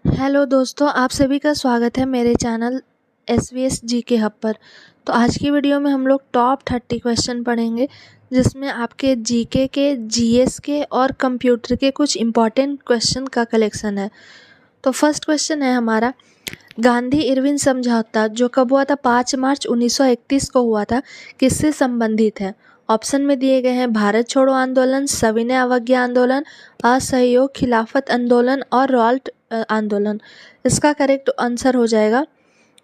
Hello दोस्तों, आप सभी का स्वागत है मेरे चैनल SVS जीके हब पर। तो आज की वीडियो में हम लोग टॉप 30 क्वेश्चन पढ़ेंगे, जिसमें आपके जीके के, जीएस के और कंप्यूटर के कुछ इम्पॉर्टेंट क्वेश्चन का कलेक्शन है। तो फर्स्ट क्वेश्चन है हमारा, गांधी इरविन समझौता जो कब हुआ था? 5 मार्च 1931 को हुआ था, किससे संबंधित है? ऑप्शन में दिए गए हैं भारत छोड़ो आंदोलन, सविनय अवज्ञा आंदोलन, असहयोग, खिलाफत आंदोलन और रॉल्ट आंदोलन। इसका करेक्ट आंसर हो जाएगा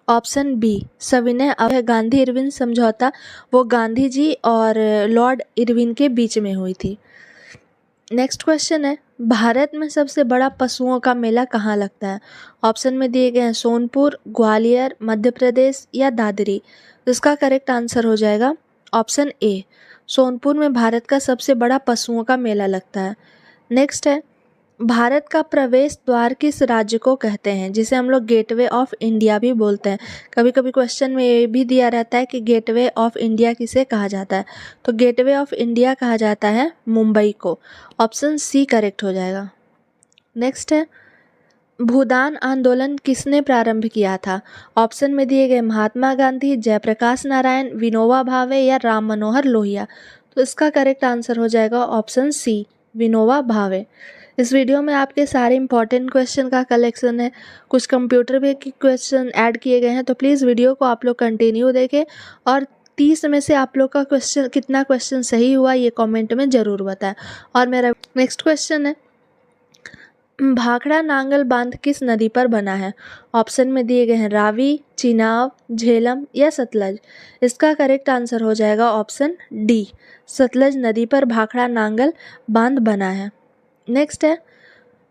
ऑप्शन बी, सविनय गांधी इरविन समझौता वो गांधी जी और लॉर्ड इरविन के बीच में हुई थी। नेक्स्ट क्वेश्चन है, भारत में सबसे बड़ा पशुओं का मेला कहाँ लगता है? ऑप्शन में दिए गए हैं सोनपुर, ग्वालियर, मध्य प्रदेश या दादरी। इसका करेक्ट आंसर हो जाएगा ऑप्शन ए, सोनपुर में भारत का सबसे बड़ा पशुओं का मेला लगता है। नेक्स्ट है, भारत का प्रवेश द्वार किस राज्य को कहते हैं, जिसे हम लोग गेटवे ऑफ इंडिया भी बोलते हैं। कभी कभी क्वेश्चन में ये भी दिया रहता है कि गेटवे ऑफ इंडिया किसे कहा जाता है, तो गेटवे ऑफ इंडिया कहा जाता है मुंबई को। ऑप्शन सी करेक्ट हो जाएगा। नेक्स्ट है, भूदान आंदोलन किसने प्रारंभ किया था? ऑप्शन में दिए गए महात्मा गांधी, जयप्रकाश नारायण, विनोबा भावे या राम मनोहर लोहिया। तो इसका करेक्ट आंसर हो जाएगा ऑप्शन सी, विनोबा भावे। इस वीडियो में आपके सारे इंपॉर्टेंट क्वेश्चन का कलेक्शन है, कुछ कंप्यूटर पे के क्वेश्चन ऐड किए गए हैं, तो प्लीज़ वीडियो को आप लोग कंटिन्यू देखें और 30 में से आप लोग का क्वेश्चन कितना क्वेश्चन सही हुआ ये कमेंट में ज़रूर बताएं। और मेरा नेक्स्ट क्वेश्चन है, भाखड़ा नांगल बांध किस नदी पर बना है? ऑप्शन में दिए गए हैं रावी, चिनाब, झेलम या सतलज। इसका करेक्ट आंसर हो जाएगा ऑप्शन डी, सतलज नदी पर भाखड़ा नांगल बांध बना है। नेक्स्ट है,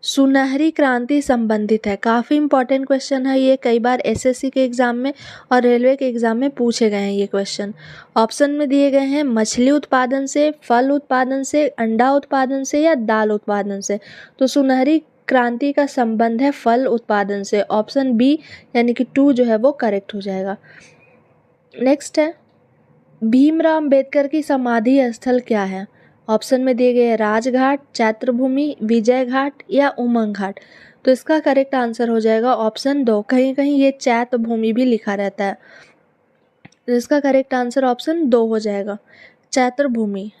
सुनहरी क्रांति संबंधित है, काफ़ी इंपॉर्टेंट क्वेश्चन है ये, कई बार एसएससी के एग्ज़ाम में और रेलवे के एग्ज़ाम में पूछे गए हैं ये क्वेश्चन। ऑप्शन में दिए गए हैं मछली उत्पादन से, फल उत्पादन से, अंडा उत्पादन से या दाल उत्पादन से। तो सुनहरी क्रांति का संबंध है फल उत्पादन से। ऑप्शन बी यानी कि 2 जो है वो करेक्ट हो जाएगा। नेक्स्ट है, भीमराव अंबेडकर की समाधि स्थल क्या है? ऑप्शन में दिए गए राजघाट, चैत्रभूमि, विजय घाट या उमंग घाट। तो इसका करेक्ट आंसर हो जाएगा ऑप्शन 2, कहीं कहीं ये चैत्रभूमि भी लिखा रहता है, तो इसका करेक्ट आंसर ऑप्शन 2 हो जाएगा, चैत्रभूमि।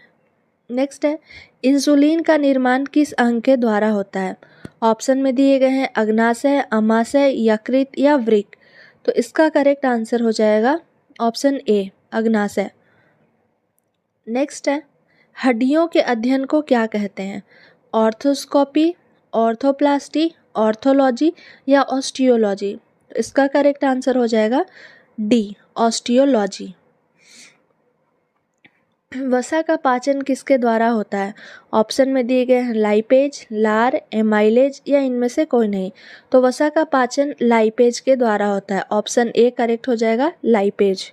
नेक्स्ट है, इंसुलिन का निर्माण किस अंग के द्वारा होता है? ऑप्शन में दिए गए हैं अग्नाशय, अमाशय, यकृत या वृक्क। तो इसका करेक्ट आंसर हो जाएगा ऑप्शन ए, अग्नाशय। नेक्स्ट है, हड्डियों के अध्ययन को क्या कहते हैं? ऑर्थोस्कोपी, ऑर्थोप्लास्टी, ऑर्थोलॉजी या ऑस्टियोलॉजी। इसका करेक्ट आंसर हो जाएगा डी, ऑस्टियोलॉजी। वसा का पाचन किसके द्वारा होता है? ऑप्शन में दिए गए हैं लाइपेज, लार, एमाइलेज या इनमें से कोई नहीं। तो वसा का पाचन लाइपेज के द्वारा होता है। ऑप्शन ए करेक्ट हो जाएगा, लाइपेज।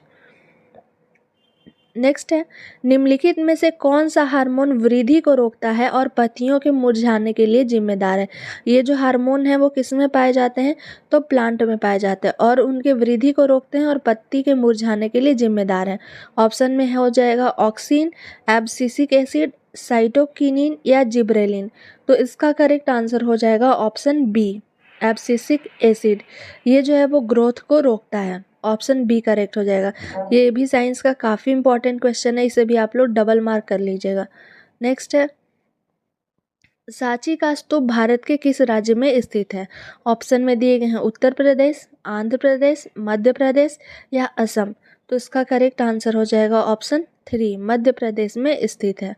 नेक्स्ट है, निम्नलिखित में से कौन सा हार्मोन वृद्धि को रोकता है और पत्तियों के मुरझाने के लिए जिम्मेदार है? ये जो हार्मोन है वो किस में पाए जाते हैं? तो प्लांट में पाए जाते हैं और उनके वृद्धि को रोकते हैं और पत्ती के मुरझाने के लिए जिम्मेदार हैं। ऑप्शन में हो जाएगा ऑक्सिन, एब्सिसिक एसिड, साइटोकिनिन या जिब्रेलिन। तो इसका करेक्ट आंसर हो जाएगा ऑप्शन बी, एब्सिसिक एसिड। ये जो है वो ग्रोथ को रोकता है। ऑप्शन बी करेक्ट हो जाएगा। ये भी साइंस का काफ़ी इंपॉर्टेंट क्वेश्चन है, इसे भी आप लोग डबल मार्क कर लीजिएगा। नेक्स्ट है, सांची का स्तूप भारत के किस राज्य में स्थित है? ऑप्शन में दिए गए हैं उत्तर प्रदेश, आंध्र प्रदेश, मध्य प्रदेश या असम। तो इसका करेक्ट आंसर हो जाएगा ऑप्शन 3, मध्य प्रदेश में स्थित है।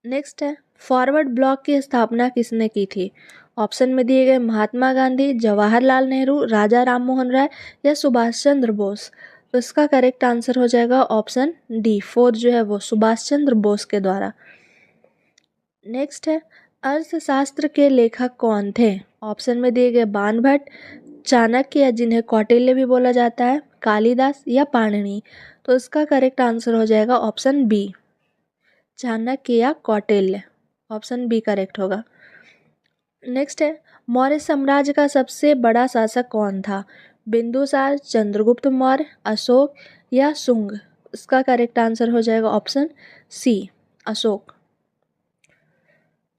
नेक्स्ट है, फॉरवर्ड ब्लॉक की स्थापना किसने की थी? ऑप्शन में दिए गए महात्मा गांधी, जवाहरलाल नेहरू, राजा राममोहन राय या सुभाष चंद्र बोस। तो इसका करेक्ट आंसर हो जाएगा ऑप्शन डी, 4 जो है वो सुभाष चंद्र बोस के द्वारा। नेक्स्ट है, अर्थशास्त्र के लेखक कौन थे? ऑप्शन में दिए गए बाणभट्ट, चाणक्य या जिन्हें कौटिल्य भी बोला जाता है, कालिदास या पाणिनि। तो इसका करेक्ट आंसर हो जाएगा ऑप्शन बी, चाणक्य या कौटिल्य। ऑप्शन बी करेक्ट होगा। नेक्स्ट है, मौर्य साम्राज्य का सबसे बड़ा शासक कौन था? बिंदुसार, चंद्रगुप्त मौर्य, अशोक या शुंग। इसका करेक्ट आंसर हो जाएगा ऑप्शन सी, अशोक।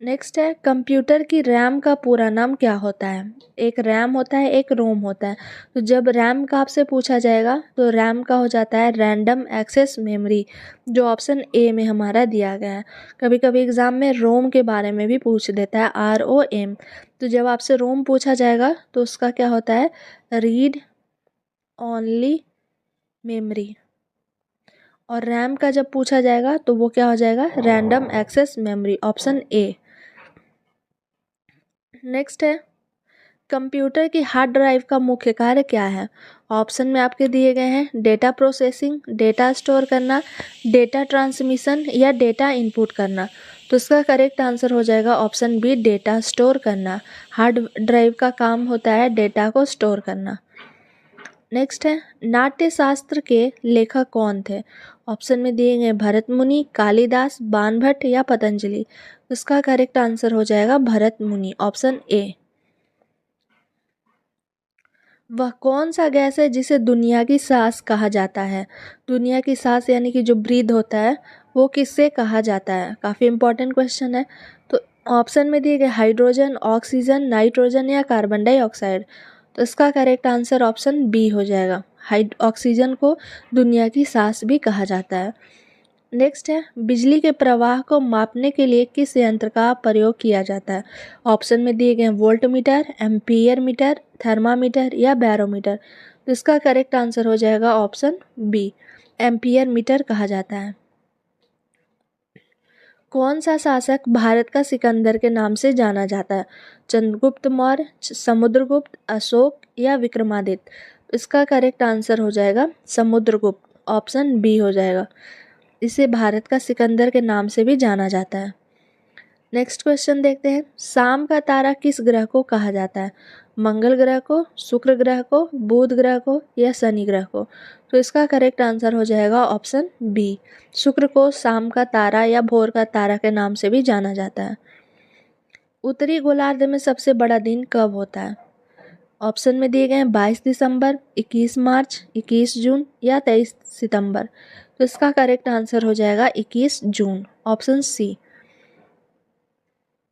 नेक्स्ट है कंप्यूटर की रैम का पूरा नाम क्या होता है। एक रैम होता है, एक रोम होता है। तो जब रैम का आपसे पूछा जाएगा तो रैम का हो जाता है रैंडम एक्सेस मेमोरी, जो ऑप्शन ए में हमारा दिया गया है। कभी कभी एग्जाम में रोम के बारे में भी पूछ देता है, ROM। तो जब आपसे रोम पूछा जाएगा तो उसका क्या होता है, रीड ओनली मेमोरी। और रैम का जब पूछा जाएगा तो वो क्या हो जाएगा, random access memory, option A. Next है कंप्यूटर की हार्ड ड्राइव का मुख्य कार्य क्या है। ऑप्शन में आपके दिए गए हैं डेटा प्रोसेसिंग, डेटा स्टोर करना, डेटा ट्रांसमिशन या डेटा इनपुट करना। तो इसका करेक्ट आंसर हो जाएगा ऑप्शन बी, डेटा स्टोर करना। हार्ड ड्राइव का काम होता है डेटा को स्टोर करना। नेक्स्ट है नाट्य शास्त्र के लेखक कौन थे। ऑप्शन में दिए गए भरत मुनि, कालिदास, बाणभट्ट या पतंजलि। इसका करेक्ट आंसर हो जाएगा भरत मुनि, ऑप्शन ए। वह कौन सा गैस है जिसे दुनिया की सांस कहा जाता है। दुनिया की सांस यानी कि जो ब्रीद होता है वो किससे कहा जाता है, काफ़ी इंपॉर्टेंट क्वेश्चन है। तो ऑप्शन में दिए गए हाइड्रोजन, ऑक्सीजन, नाइट्रोजन या कार्बन डाइऑक्साइड। तो इसका करेक्ट आंसर ऑप्शन बी हो जाएगा, ऑक्सीजन को दुनिया की सांस भी कहा जाता है। नेक्स्ट है बिजली के प्रवाह को मापने के लिए किस यंत्र का प्रयोग किया जाता है। ऑप्शन में दिए गए voltmeter, ampere meter, thermometer या बैरोमीटर। तो इसका करेक्ट आंसर हो जाएगा ऑप्शन बी, एम्पीयर मीटर कहा जाता है। कौन सा शासक भारत का सिकंदर के नाम से जाना जाता है। चंद्रगुप्त मौर्य, समुद्रगुप्त, अशोक या विक्रमादित्य। इसका करेक्ट आंसर हो जाएगा समुद्रगुप्त, ऑप्शन बी हो जाएगा। इसे भारत का सिकंदर के नाम से भी जाना जाता है। नेक्स्ट क्वेश्चन देखते हैं, शाम का तारा किस ग्रह को कहा जाता है। मंगल ग्रह को, शुक्र ग्रह को, बुध ग्रह को या शनि ग्रह को। तो इसका करेक्ट आंसर हो जाएगा ऑप्शन बी, शुक्र को शाम का तारा या भोर का तारा के नाम से भी जाना जाता है। उत्तरी गोलार्ध में सबसे बड़ा दिन कब होता है। ऑप्शन में दिए गए हैं 22 दिसंबर, 21 मार्च, 21 जून या 23 सितंबर। तो इसका करेक्ट आंसर हो जाएगा 21 जून, ऑप्शन सी।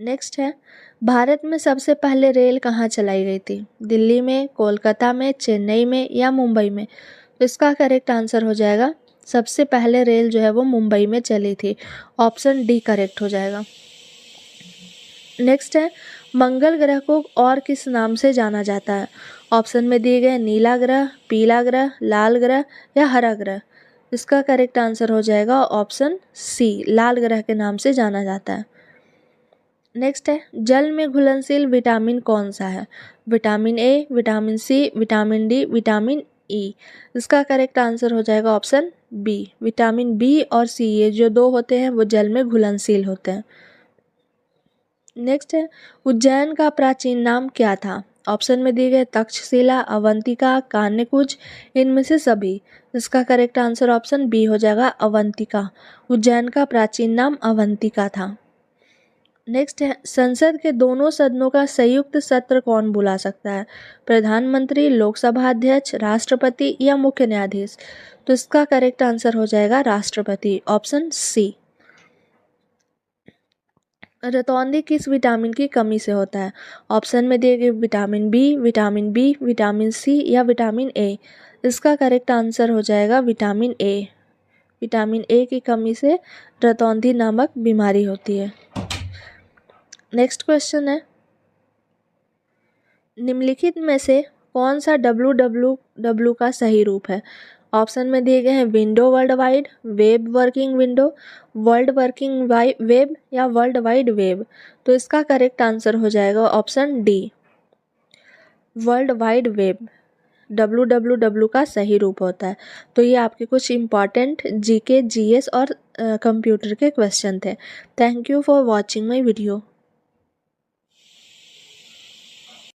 नेक्स्ट है भारत में सबसे पहले रेल कहाँ चलाई गई थी। दिल्ली में, कोलकाता में, चेन्नई में या मुंबई में। तो इसका करेक्ट आंसर हो जाएगा सबसे पहले रेल जो है वो मुंबई में चली थी, ऑप्शन डी करेक्ट हो जाएगा। नेक्स्ट है मंगल ग्रह को और किस नाम से जाना जाता है। ऑप्शन में दिए गए नीला ग्रह, पीला ग्रह, लाल ग्रह या हरा ग्रह। इसका करेक्ट आंसर हो जाएगा ऑप्शन सी, लाल ग्रह के नाम से जाना जाता है। नेक्स्ट है जल में घुलनशील विटामिन कौन सा है। Vitamin A, vitamin C, vitamin D, vitamin E. इसका करेक्ट आंसर हो जाएगा ऑप्शन बी, विटामिन बी और सी, ये जो दो होते हैं वो जल में घुलनशील होते हैं। नेक्स्ट है उज्जैन का प्राचीन नाम क्या था। ऑप्शन में दिए गए तक्षशिला, अवंतिका, कान्यकुज, इनमें से सभी। इसका करेक्ट आंसर ऑप्शन बी हो जाएगा, अवंतिका। उज्जैन का प्राचीन नाम अवंतिका था। नेक्स्ट है संसद के दोनों सदनों का संयुक्त सत्र कौन बुला सकता है। प्रधानमंत्री, लोकसभा अध्यक्ष, राष्ट्रपति या मुख्य न्यायाधीश। तो इसका करेक्ट आंसर हो जाएगा राष्ट्रपति, ऑप्शन सी। रतौंधी किस विटामिन की कमी से होता है। ऑप्शन में दिए गए vitamin B, vitamin B, vitamin C या विटामिन ए। इसका करेक्ट आंसर हो जाएगा विटामिन ए। विटामिन ए की कमी से रतौंधी नामक बीमारी होती है। नेक्स्ट क्वेश्चन है निम्नलिखित में से कौन सा www का सही रूप है। ऑप्शन में दिए गए हैं window world wide, web working window, world working web या वर्ल्ड वाइड वेब। तो इसका करेक्ट आंसर हो जाएगा option D, world wide web www का सही रूप होता है। तो ये आपके कुछ इंपॉर्टेंट जीके, जीएस और कंप्यूटर के क्वेश्चन थे। Thank you for watching my video.